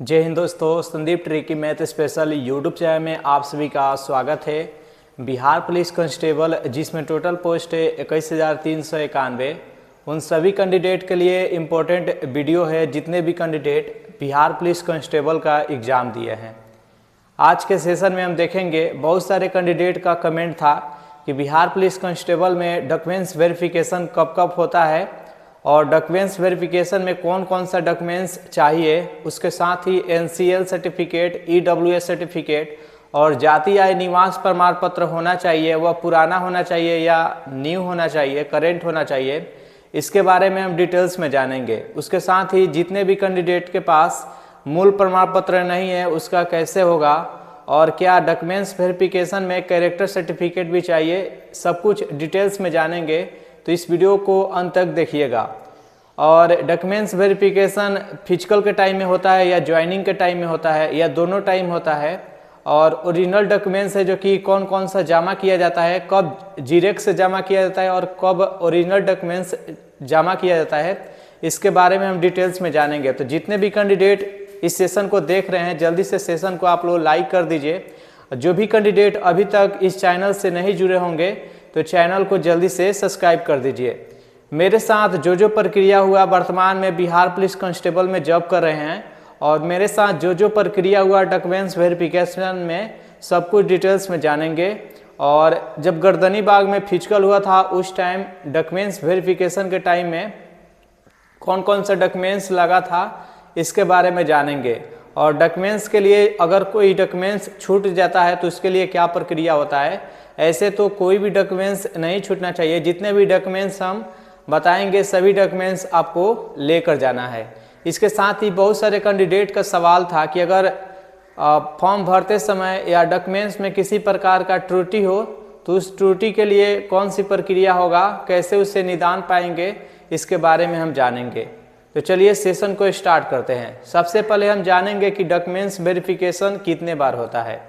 जय हिंद दोस्तों, Sandeep tricky math special YouTube channel में आप सभी का स्वागत है। बिहार पुलिस कांस्टेबल जिसमें टोटल पोस्ट है 21,391, उन सभी कैंडिडेट के लिए इम्पोर्टेंट वीडियो है जितने भी कैंडिडेट बिहार पुलिस कांस्टेबल का एग्ज़ाम दिए हैं। आज के सेशन में हम देखेंगे, बहुत सारे कैंडिडेट का कमेंट था कि बिहार पुलिस कांस्टेबल में डॉक्यूमेंट्स वेरिफिकेशन कब कब होता है और डॉक्यूमेंट्स वेरिफिकेशन में कौन कौन सा डॉक्यूमेंट्स चाहिए, उसके साथ ही NCL सर्टिफिकेट, EWS सर्टिफिकेट और जाति आय निवास प्रमाण पत्र होना चाहिए, वह पुराना होना चाहिए या न्यू होना चाहिए, करेंट होना चाहिए। इसके बारे में हम डिटेल्स में जानेंगे। उसके साथ ही जितने भी कैंडिडेट के पास मूल प्रमाण पत्र नहीं है उसका कैसे होगा और क्या डॉक्यूमेंट्स वेरिफिकेशन में कैरेक्टर सर्टिफिकेट भी चाहिए, सब कुछ डिटेल्स में जानेंगे। तो इस वीडियो को अंत तक देखिएगा। और डॉक्यूमेंट्स वेरिफिकेशन फिजिकल के टाइम में होता है या ज्वाइनिंग के टाइम में होता है या दोनों टाइम होता है, और ओरिजिनल डॉक्यूमेंट्स है जो कि कौन कौन सा जमा किया जाता है, कब जीरेक्स से जमा किया जाता है और कब ओरिजिनल डॉक्यूमेंट्स जमा किया जाता है, इसके बारे में हम डिटेल्स में जानेंगे। तो जितने भी कैंडिडेट इस सेशन को देख रहे हैं जल्दी से सेशन को आप लोग लाइक कर दीजिए। जो भी कैंडिडेट अभी तक इस चैनल से नहीं जुड़े होंगे तो चैनल को जल्दी से सब्सक्राइब कर दीजिए। मेरे साथ जो प्रक्रिया हुआ, वर्तमान में बिहार पुलिस कांस्टेबल में जॉब कर रहे हैं और मेरे साथ जो प्रक्रिया हुआ डॉक्यूमेंट्स वेरिफिकेशन में, सब कुछ डिटेल्स में जानेंगे। और जब गर्दनी बाग में फिजिकल हुआ था उस टाइम डॉक्यूमेंट्स वेरिफिकेशन के टाइम में कौन कौन सा डॉक्यूमेंट्स लगा था इसके बारे में जानेंगे। और डॉक्यूमेंट्स के लिए अगर कोई डॉक्यूमेंट्स छूट जाता है तो उसके लिए क्या प्रक्रिया होता है। ऐसे तो कोई भी डॉक्यूमेंट्स नहीं छूटना चाहिए, जितने भी डॉक्यूमेंट्स हम बताएंगे सभी डॉक्यूमेंट्स आपको लेकर जाना है। इसके साथ ही बहुत सारे कैंडिडेट का सवाल था कि अगर फॉर्म भरते समय या डॉक्यूमेंट्स में किसी प्रकार का त्रुटि हो तो उस त्रुटि के लिए कौन सी प्रक्रिया होगा, कैसे उससे निदान पाएंगे, इसके बारे में हम जानेंगे। तो चलिए सेशन को स्टार्ट करते हैं। सबसे पहले हम जानेंगे कि डॉक्यूमेंट्स वेरिफिकेशन कितने बार होता है।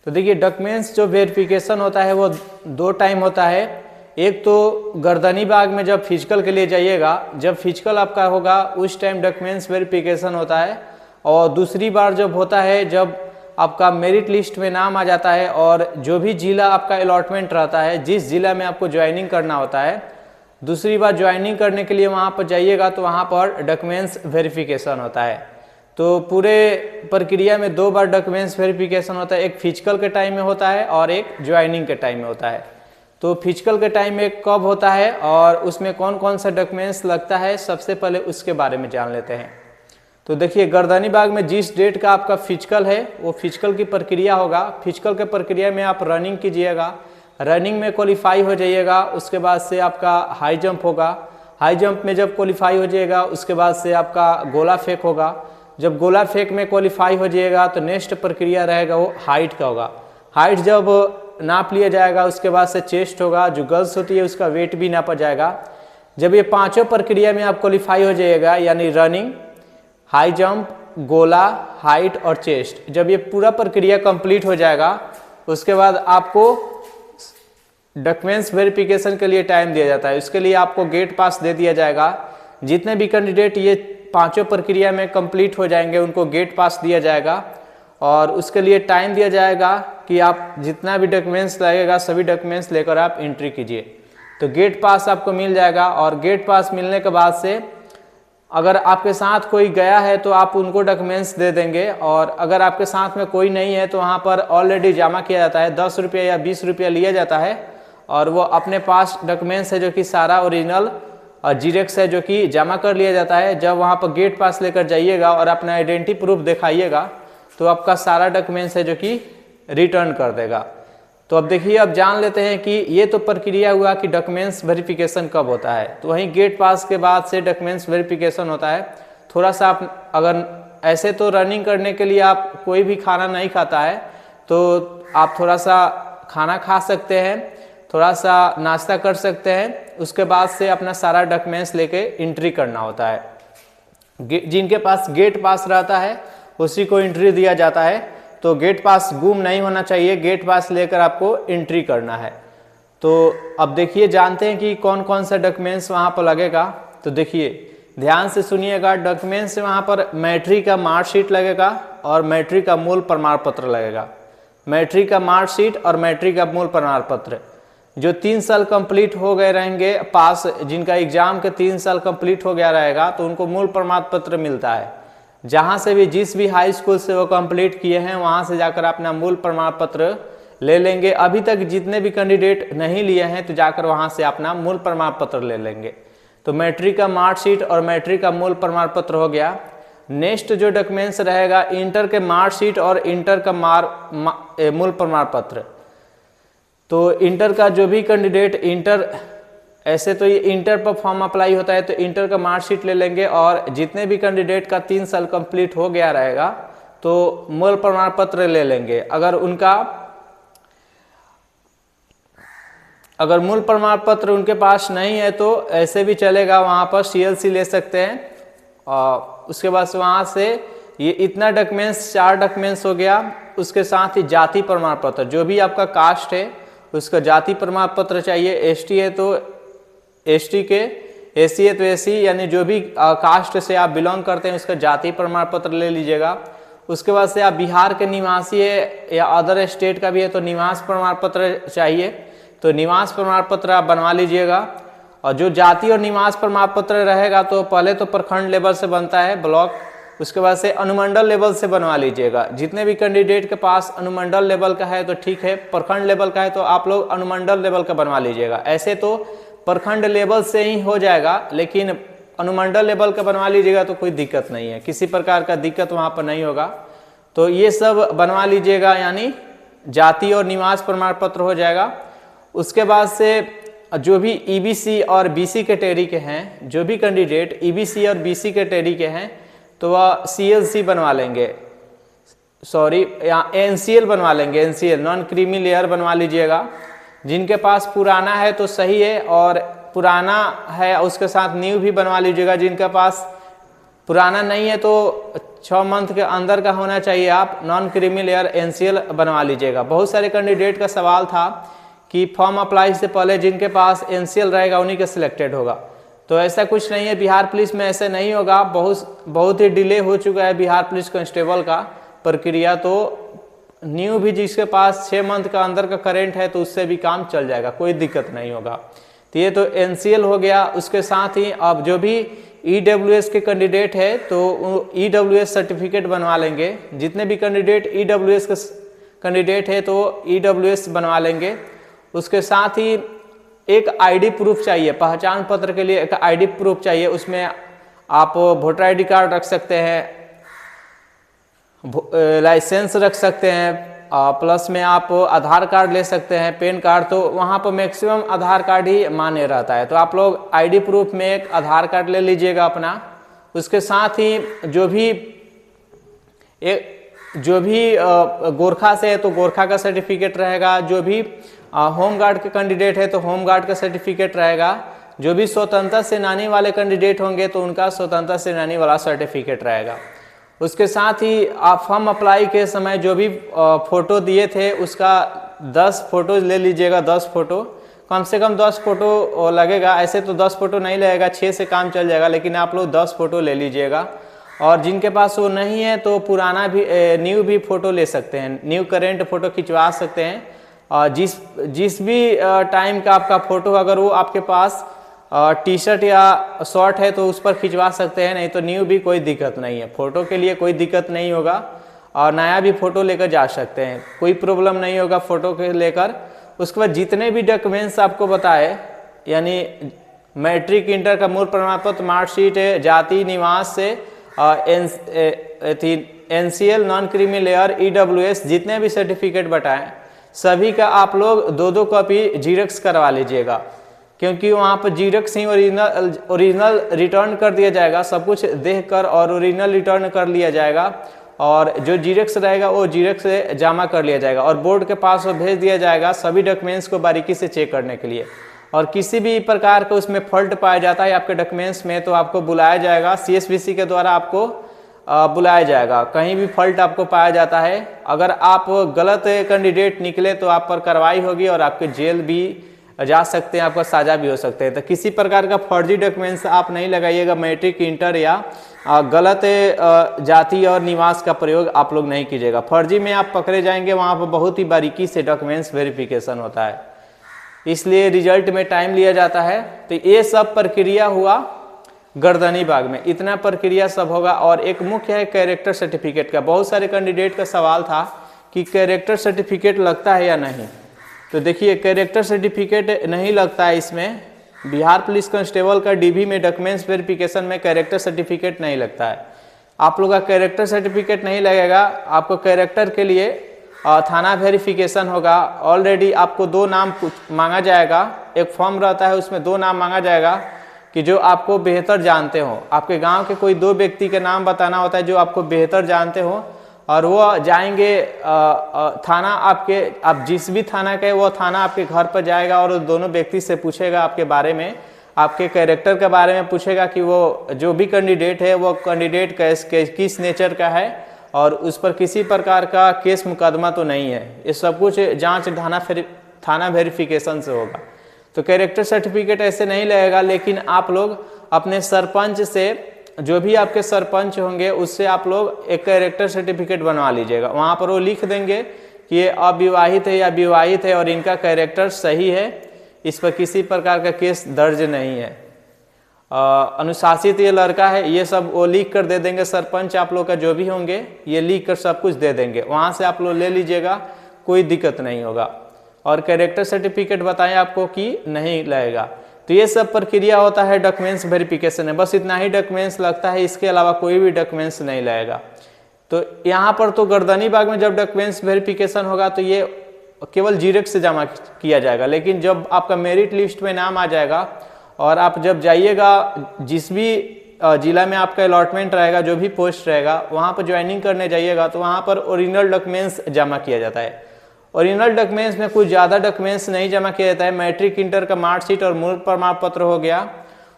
तो देखिए, डॉक्यूमेंट्स जो वेरिफिकेशन होता है वो दो टाइम होता है। एक तो गर्दनी बाग में जब फिजिकल के लिए जाइएगा, जब फिजिकल आपका होगा उस टाइम डॉक्यूमेंट्स वेरिफिकेशन होता है। और दूसरी बार जब होता है जब आपका मेरिट लिस्ट में नाम आ जाता है और जो भी जिला आपका अलॉटमेंट रहता है, जिस जिला में आपको ज्वाइनिंग करना होता है, दूसरी बार ज्वाइनिंग करने के लिए वहाँ पर जाइएगा तो वहाँ पर डॉक्यूमेंट्स वेरिफिकेशन होता है। तो पूरे प्रक्रिया में दो बार डॉक्यूमेंट्स वेरिफिकेशन होता है, एक फिजिकल के टाइम में होता है और एक ज्वाइनिंग के टाइम में होता है। तो फिजिकल के टाइम में कब होता है और उसमें कौन कौन सा डॉक्यूमेंट्स लगता है, सबसे पहले उसके बारे में जान लेते हैं। तो देखिए, गर्दनी बाग में जिस डेट का आपका फिजिकल है वो फिजिकल की प्रक्रिया होगा। फिजिकल के प्रक्रिया में आप रनिंग कीजिएगा, रनिंग में क्वालिफाई हो जाइएगा। उसके बाद से आपका हाई जंप होगा, हाई जंप में जब क्वालिफाई हो जाएगा उसके बाद से आपका गोला फेंक होगा। जब गोला फेंक में क्वालिफाई हो जाएगा तो नेक्स्ट प्रक्रिया रहेगा वो हाइट का होगा। हाइट जब नाप लिया जाएगा उसके बाद से चेस्ट होगा, जो गर्ल्स होती है उसका वेट भी नापा जाएगा। जब ये पांचों प्रक्रिया में आप क्वालिफाई हो जाइएगा, यानी रनिंग, हाई जंप, गोला, हाइट और चेस्ट, जब ये पूरा प्रक्रिया कंप्लीट हो जाएगा उसके बाद आपको डॉक्यूमेंट्स वेरिफिकेशन के लिए टाइम दिया जाता है। उसके लिए आपको गेट पास दे दिया जाएगा। जितने भी कैंडिडेट ये पांचों प्रक्रिया में कंप्लीट हो जाएंगे उनको गेट पास दिया जाएगा और उसके लिए टाइम दिया जाएगा कि आप जितना भी डॉक्यूमेंट्स लगेगा सभी डॉक्यूमेंट्स लेकर आप एंट्री कीजिए। तो गेट पास आपको मिल जाएगा और गेट पास मिलने के बाद से अगर आपके साथ कोई गया है तो आप उनको डॉक्यूमेंट्स दे देंगे, और अगर आपके साथ में कोई नहीं है तो वहाँ पर ऑलरेडी जमा किया जाता है, 10 रुपये या 20 रुपया लिया जाता है और वो अपने पास डॉक्यूमेंट्स है जो कि सारा ओरिजिनल और जीरेक्स है जो कि जमा कर लिया जाता है। जब वहाँ पर गेट पास लेकर जाइएगा और अपना आइडेंटिटी प्रूफ दिखाइएगा तो आपका सारा डॉक्यूमेंट्स है जो कि रिटर्न कर देगा। तो अब देखिए, अब जान लेते हैं कि ये तो प्रक्रिया हुआ कि डॉक्यूमेंट्स वेरिफिकेशन कब होता है। तो वहीं गेट पास के बाद से डॉक्यूमेंट्स वेरिफिकेशन होता है। थोड़ा सा आप अगर ऐसे तो रनिंग करने के लिए आप कोई भी खाना नहीं खाता है तो आप थोड़ा सा खाना खा सकते हैं, थोड़ा सा नाश्ता कर सकते हैं। उसके बाद से अपना सारा डॉक्यूमेंट्स लेके एंट्री करना होता है। जिनके पास गेट पास रहता है उसी को एंट्री दिया जाता है। तो गेट पास गुम नहीं होना चाहिए, गेट पास लेकर आपको एंट्री करना है। तो अब देखिए, जानते हैं कि कौन कौन सा डॉक्यूमेंट्स वहाँ पर लगेगा। तो देखिए, ध्यान से सुनिएगा। डॉक्यूमेंट्स वहाँ पर मैट्रिक का मार्कशीट लगेगा और मैट्रिक का मूल प्रमाण पत्र लगेगा। मैट्रिक का मार्कशीट और मैट्रिक का मूल प्रमाण पत्र। जो 3 साल कंप्लीट हो गए रहेंगे पास, जिनका एग्जाम के 3 साल कंप्लीट हो गया रहेगा तो उनको मूल प्रमाण पत्र मिलता है। जहाँ से भी, जिस भी हाई स्कूल से वो कंप्लीट किए हैं वहाँ से जाकर अपना मूल प्रमाण पत्र ले लेंगे। अभी तक जितने भी कैंडिडेट नहीं लिए हैं तो जाकर वहाँ से अपना मूल प्रमाण पत्र ले लेंगे। तो मैट्रिक का मार्कशीट और मैट्रिक का मूल प्रमाण पत्र हो गया। नेक्स्ट जो डॉक्यूमेंट्स रहेगा इंटर के मार्कशीट और इंटर का मूल प्रमाण पत्र। तो इंटर का जो भी कैंडिडेट इंटर, ऐसे तो ये इंटर पर फॉर्म अप्लाई होता है तो इंटर का मार्कशीट ले लेंगे, और जितने भी कैंडिडेट का 3 साल कंप्लीट हो गया रहेगा तो मूल प्रमाण पत्र ले लेंगे। अगर मूल प्रमाण पत्र उनके पास नहीं है तो ऐसे भी चलेगा, वहाँ पर CLC ले सकते हैं। और उसके बाद वहाँ से ये इतना डॉक्यूमेंट्स, 4 डॉक्यूमेंट्स हो गया। उसके साथ ही जाति प्रमाण पत्र, जो भी आपका कास्ट है उसका जाति प्रमाण पत्र चाहिए। ST है तो ST के, SC है तो SC, यानी जो भी कास्ट से आप बिलोंग करते हैं उसका जाति प्रमाण पत्र ले लीजिएगा। उसके बाद से आप बिहार के निवासी है या अदर स्टेट का भी है तो निवास प्रमाण पत्र चाहिए, तो निवास प्रमाण पत्र आप बनवा लीजिएगा। और जो जाति और निवास प्रमाण पत्र रहेगा तो पहले तो प्रखंड लेवल से बनता है, ब्लॉक, उसके बाद से अनुमंडल लेवल से बनवा लीजिएगा। जितने भी कैंडिडेट के पास अनुमंडल लेवल का है तो ठीक है, प्रखंड लेवल का है तो आप लोग अनुमंडल लेवल का बनवा लीजिएगा। ऐसे तो प्रखंड लेवल से ही हो जाएगा, लेकिन अनुमंडल लेवल का बनवा लीजिएगा तो कोई दिक्कत नहीं है, किसी प्रकार का दिक्कत वहाँ पर नहीं होगा। तो ये सब बनवा लीजिएगा, यानी जाति और निवास प्रमाण पत्र हो जाएगा। उसके बाद से जो भी EBC और BC कैटेगरी के हैं, जो भी कैंडिडेट EBC और BC कैटेगरी के हैं तो वह CLC बनवा लेंगे, NCL बनवा लेंगे। NCL नॉन क्रीमी लेयर बनवा लीजिएगा। जिनके पास पुराना है तो सही है, और पुराना है उसके साथ न्यू भी बनवा लीजिएगा। जिनके पास पुराना नहीं है तो 6 मंथ के अंदर का होना चाहिए, आप नॉन क्रीमी लेयर NCL बनवा लीजिएगा। बहुत सारे कैंडिडेट का सवाल था कि फॉर्म अप्लाई से पहले जिनके पास NCL रहेगा उन्हीं के सिलेक्टेड होगा, तो ऐसा कुछ नहीं है। बिहार पुलिस में ऐसे नहीं होगा। बहुत ही डिले हो चुका है बिहार पुलिस कांस्टेबल का प्रक्रिया, तो न्यू भी जिसके पास 6 मंथ का अंदर का करेंट है तो उससे भी काम चल जाएगा, कोई दिक्कत नहीं होगा। तो ये तो NCL हो गया। उसके साथ ही अब जो भी EWS के कैंडिडेट है तो EWS सर्टिफिकेट बनवा लेंगे। जितने भी कैंडिडेट EWS के कैंडिडेट है तो EWS बनवा लेंगे। उसके साथ ही एक ID प्रूफ चाहिए, पहचान पत्र के लिए एक ID प्रूफ चाहिए। उसमें आप वोटर ID कार्ड रख सकते हैं, लाइसेंस रख सकते हैं, प्लस में आप आधार कार्ड ले सकते हैं, पैन कार्ड। तो वहाँ पर मैक्सिमम आधार कार्ड ही मान्य रहता है, तो आप लोग ID प्रूफ में एक आधार कार्ड ले लीजिएगा अपना। उसके साथ ही जो भी गोरखा से है तो गोरखा का सर्टिफिकेट रहेगा। जो भी होम गार्ड के कैंडिडेट है तो होम गार्ड का सर्टिफिकेट रहेगा। जो भी स्वतंत्रता सेनानी वाले कैंडिडेट होंगे तो उनका स्वतंत्रता सेनानी वाला सर्टिफिकेट रहेगा। उसके साथ ही आप फॉर्म अप्लाई के समय जो भी फ़ोटो दिए थे उसका 10 फोटो ले लीजिएगा। 10 फोटो, कम से कम 10 फोटो लगेगा। ऐसे तो 10 फोटो नहीं लगेगा, 6 से काम चल जाएगा, लेकिन आप लोग 10 फोटो ले लीजिएगा। और जिनके पास वो नहीं है तो पुराना भी न्यू भी फ़ोटो ले सकते हैं, न्यू करेंट फ़ोटो खिंचवा सकते हैं। और जिस भी टाइम का आपका फ़ोटो, अगर वो आपके पास टी-शर्ट या शर्ट है तो उस पर खिंचवा सकते हैं, नहीं तो न्यू भी कोई दिक्कत नहीं है। फ़ोटो के लिए कोई दिक्कत नहीं होगा, और नया भी फ़ोटो लेकर जा सकते हैं, कोई प्रॉब्लम नहीं होगा फ़ोटो के लेकर। उसके बाद जितने भी डॉक्यूमेंट्स आपको बताए, यानी मैट्रिक इंटर का मूल प्रमाण पत्र, मार्कशीट है, जाति निवास से NCL non creamy layer, EWS, जितने भी सर्टिफिकेट बताएं सभी का आप लोग 2-2 कॉपी जीरोक्स करवा लीजिएगा, क्योंकि वहाँ पर जीरोक्स ही ओरिजिनल रिटर्न कर दिया जाएगा। सब कुछ देखकर और ओरिजिनल रिटर्न कर लिया जाएगा, और जो जीरोक्स रहेगा वो जीरोक्स से जमा कर लिया जाएगा और बोर्ड के पास वो भेज दिया जाएगा सभी डॉक्यूमेंट्स को बारीकी से चेक करने के लिए। और किसी भी प्रकार का उसमें फॉल्ट पाया जाता है आपके डॉक्यूमेंट्स में तो आपको बुलाया जाएगा, CSBC के द्वारा आपको बुलाया जाएगा। कहीं भी फॉल्ट आपको पाया जाता है, अगर आप गलत कैंडिडेट निकले तो आप पर कार्रवाई होगी और आपके जेल भी जा सकते हैं, आपका साझा भी हो सकते हैं। तो किसी प्रकार का फर्जी डॉक्यूमेंट्स आप नहीं लगाइएगा, मैट्रिक, इंटर या गलत जाति और निवास का प्रयोग आप लोग नहीं कीजिएगा। फर्जी में आप पकड़े जाएंगे, वहाँ पर बहुत ही बारीकी से डॉक्यूमेंट्स वेरिफिकेशन होता है, इसलिए रिजल्ट में टाइम लिया जाता है। तो ये सब प्रक्रिया हुआ गर्दनी बाग में, इतना प्रक्रिया सब होगा। और एक मुख्य है कैरेक्टर सर्टिफिकेट का। बहुत सारे कैंडिडेट का सवाल था कि कैरेक्टर सर्टिफिकेट लगता है या नहीं। तो देखिए, कैरेक्टर सर्टिफिकेट नहीं लगता है इसमें। बिहार पुलिस कांस्टेबल का डीबी में डॉक्यूमेंट्स वेरिफिकेशन में कैरेक्टर सर्टिफिकेट नहीं लगता है। आप लोग का कैरेक्टर सर्टिफिकेट नहीं लगेगा। आपको कैरेक्टर के लिए थाना वेरिफिकेशन होगा। ऑलरेडी आपको 2 नाम मांगा जाएगा, एक फॉर्म रहता है उसमें 2 नाम मांगा जाएगा कि जो आपको बेहतर जानते हो। आपके गांव के कोई 2 व्यक्ति के नाम बताना होता है जो आपको बेहतर जानते हो, और वो जाएंगे थाना आपके, आप जिस भी थाना के, वो थाना आपके घर पर जाएगा और दोनों व्यक्ति से पूछेगा आपके बारे में, आपके कैरेक्टर के बारे में पूछेगा कि वो जो भी कैंडिडेट है वो कैंडिडेट किस नेचर का है और उस पर किसी प्रकार का केस मुकदमा तो नहीं है। ये सब कुछ जांच थाना वेरिफिकेशन से होगा। तो कैरेक्टर सर्टिफिकेट ऐसे नहीं लगेगा, लेकिन आप लोग अपने सरपंच से, जो भी आपके सरपंच होंगे उससे आप लोग एक कैरेक्टर सर्टिफिकेट बनवा लीजिएगा। वहाँ पर वो लिख देंगे कि ये अविवाहित है या विवाहित है और इनका कैरेक्टर सही है, इस पर किसी प्रकार का केस दर्ज नहीं है, अनुशासित ये लड़का है, ये सब वो लिख कर दे देंगे। सरपंच आप लोग का जो भी होंगे ये लिख कर सब कुछ दे देंगे, वहाँ से आप लोग ले लीजिएगा, कोई दिक्कत नहीं होगा। और कैरेक्टर सर्टिफिकेट बताएं आपको कि नहीं लगेगा। तो ये सब प्रक्रिया होता है डॉक्यूमेंट्स वेरिफिकेशन में, बस इतना ही डॉक्यूमेंट्स लगता है, इसके अलावा कोई भी डॉक्यूमेंट्स नहीं लगेगा। तो यहाँ पर तो गर्दनी बाग में जब डॉक्यूमेंट्स वेरिफिकेशन होगा तो ये केवल जीरेक्स से जमा किया जाएगा, लेकिन जब आपका मेरिट लिस्ट में नाम आ जाएगा और आप जब जाइएगा, जिस भी जिला में आपका अलॉटमेंट रहेगा, जो भी पोस्ट रहेगा, वहाँ पर ज्वाइनिंग करने जाइएगा तो वहाँ पर ओरिजिनल डॉक्यूमेंट्स जमा किया जाता है। ओरिजिनल डॉक्यूमेंट्स में कुछ ज़्यादा डॉक्यूमेंट्स नहीं जमा किया जाता है। मैट्रिक, इंटर का मार्कशीट और मूल प्रमाण पत्र हो गया,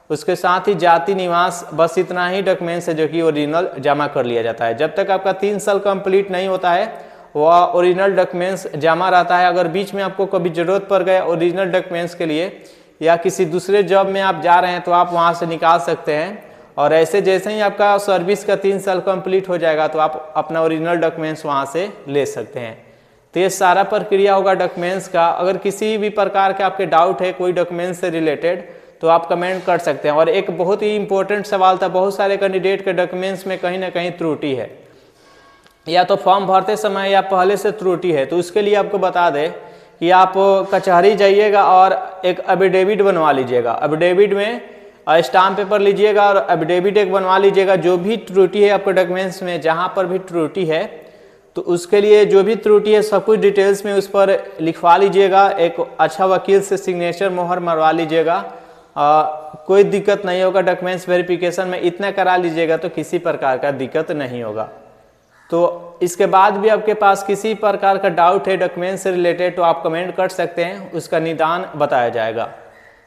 उसके साथ ही जाति, निवास, बस इतना ही डॉक्यूमेंट्स है जो कि ओरिजिनल जमा कर लिया जाता है। जब तक आपका 3 साल कंप्लीट नहीं होता है वह ओरिजिनल डॉक्यूमेंट्स जमा रहता है। अगर बीच में आपको कभी ज़रूरत पड़ गया ओरिजिनल डॉक्यूमेंट्स के लिए या किसी दूसरे जॉब में आप जा रहे हैं तो आप वहाँ से निकाल सकते हैं। और ऐसे जैसे ही आपका सर्विस का 3 साल कंप्लीट हो जाएगा तो आप अपना ओरिजिनल डॉक्यूमेंट्स वहाँ से ले सकते हैं। तो ये सारा प्रक्रिया होगा डॉक्यूमेंट्स का। अगर किसी भी प्रकार के आपके डाउट है कोई डॉक्यूमेंट्स से रिलेटेड तो आप कमेंट कर सकते हैं। और एक बहुत ही इंपॉर्टेंट सवाल था, बहुत सारे कैंडिडेट के डॉक्यूमेंट्स में कहीं ना कहीं त्रुटि है, या तो फॉर्म भरते समय या पहले से त्रुटि है। तो उसके लिए आपको बता दें कि आप कचहरी जाइएगा और एक एफिडेविट बनवा लीजिएगा। एफिडेविट में स्टाम्प पेपर लीजिएगा और एफिडेविट एक बनवा लीजिएगा। जो भी त्रुटि है आपके डॉक्यूमेंट्स में, जहाँ पर भी त्रुटि है, तो उसके लिए जो भी त्रुटि है सब कुछ डिटेल्स में उस पर लिखवा लीजिएगा। एक अच्छा वकील से सिग्नेचर मोहर मरवा लीजिएगा। कोई दिक्कत नहीं होगा डॉक्यूमेंट्स वेरिफिकेशन में, इतना करा लीजिएगा तो किसी प्रकार का दिक्कत नहीं होगा। तो इसके बाद भी आपके पास किसी प्रकार का डाउट है डॉक्यूमेंट से रिलेटेड तो आप कमेंट कर सकते हैं, उसका निदान बताया जाएगा।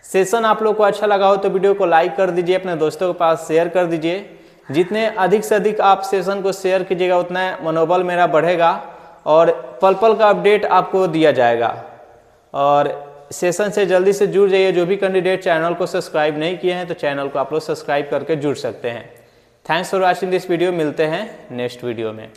सेशन आप लोग को अच्छा लगा हो तो वीडियो को लाइक कर दीजिए, अपने दोस्तों के पास शेयर कर दीजिए। जितने अधिक से अधिक आप सेशन को शेयर कीजिएगा उतना मनोबल मेरा बढ़ेगा और पल पल का अपडेट आपको दिया जाएगा। और सेशन से जल्दी से जुड़ जाइए। जो भी कैंडिडेट चैनल को सब्सक्राइब नहीं किए हैं तो चैनल को आप लोग सब्सक्राइब करके जुड़ सकते हैं। Thanks for watching this video. मिलते हैं नेक्स्ट वीडियो में।